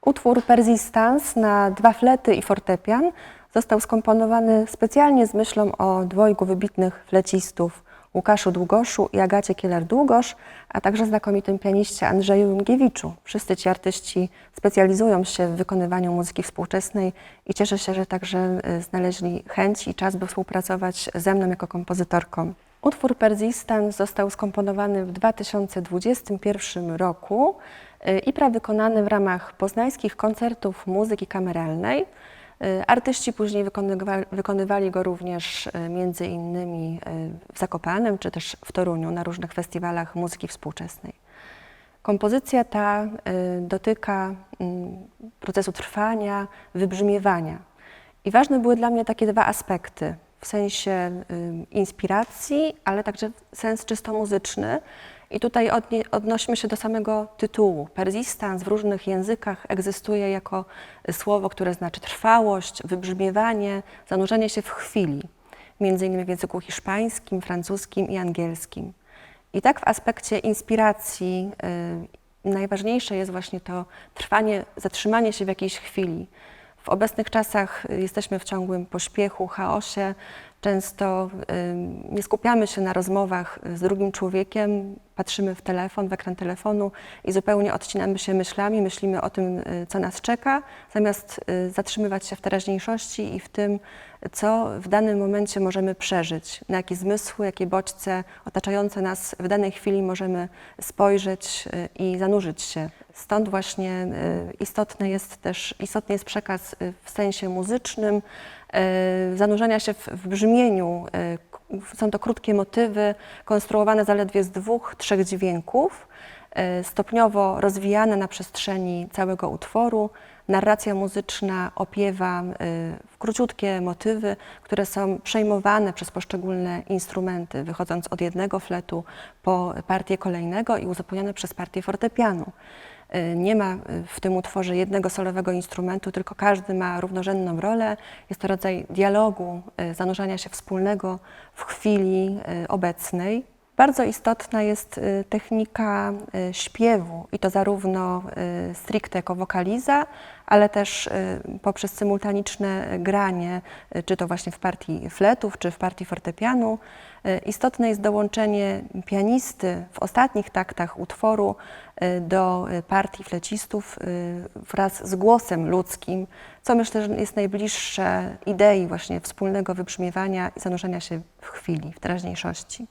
Utwór Persistans na 2 flety i fortepian został skomponowany specjalnie z myślą o dwojgu wybitnych flecistów Łukaszu Długoszu i Agacie Kieler-Długosz, a także znakomitym pianiście Andrzeju Jungiewiczu. Wszyscy ci artyści specjalizują się w wykonywaniu muzyki współczesnej i cieszę się, że także znaleźli chęć i czas, by współpracować ze mną jako kompozytorką. Utwór Persistans został skomponowany w 2021 roku i prawykonany w ramach poznańskich koncertów muzyki kameralnej. Artyści później wykonywali go również między innymi w Zakopanem czy też w Toruniu na różnych festiwalach muzyki współczesnej. Kompozycja ta dotyka procesu trwania, wybrzmiewania. I ważne były dla mnie takie 2 aspekty, w sensie inspiracji, ale także sens czysto muzyczny. I tutaj odnosimy się do samego tytułu. Persistans w różnych językach egzystuje jako słowo, które znaczy trwałość, wybrzmiewanie, zanurzenie się w chwili, między innymi w języku hiszpańskim, francuskim i angielskim. I tak w aspekcie inspiracji najważniejsze jest właśnie to trwanie, zatrzymanie się w jakiejś chwili. W obecnych czasach jesteśmy w ciągłym pośpiechu, chaosie. Często nie skupiamy się na rozmowach z drugim człowiekiem, patrzymy w telefon, w ekran telefonu i zupełnie odcinamy się myślami, myślimy o tym, co nas czeka, zamiast zatrzymywać się w teraźniejszości i w tym, co w danym momencie możemy przeżyć, na jakie zmysły, jakie bodźce otaczające nas w danej chwili możemy spojrzeć i zanurzyć się. Stąd właśnie istotny jest przekaz w sensie muzycznym, zanurzenia się w brzmieniu. Są to krótkie motywy, konstruowane zaledwie z 2-3 dźwięków, stopniowo rozwijane na przestrzeni całego utworu. Narracja muzyczna opiewa w króciutkie motywy, które są przejmowane przez poszczególne instrumenty, wychodząc od jednego fletu po partię kolejnego i uzupełnione przez partię fortepianu. Nie ma w tym utworze jednego solowego instrumentu, tylko każdy ma równorzędną rolę. Jest to rodzaj dialogu, zanurzania się wspólnego w chwili obecnej. Bardzo istotna jest technika śpiewu i to zarówno stricte jako wokaliza, ale też poprzez symultaniczne granie, czy to właśnie w partii fletów, czy w partii fortepianu. Istotne jest dołączenie pianisty w ostatnich taktach utworu do partii flecistów wraz z głosem ludzkim, co myślę, że jest najbliższe idei właśnie wspólnego wybrzmiewania i zanurzenia się w chwili, w teraźniejszości.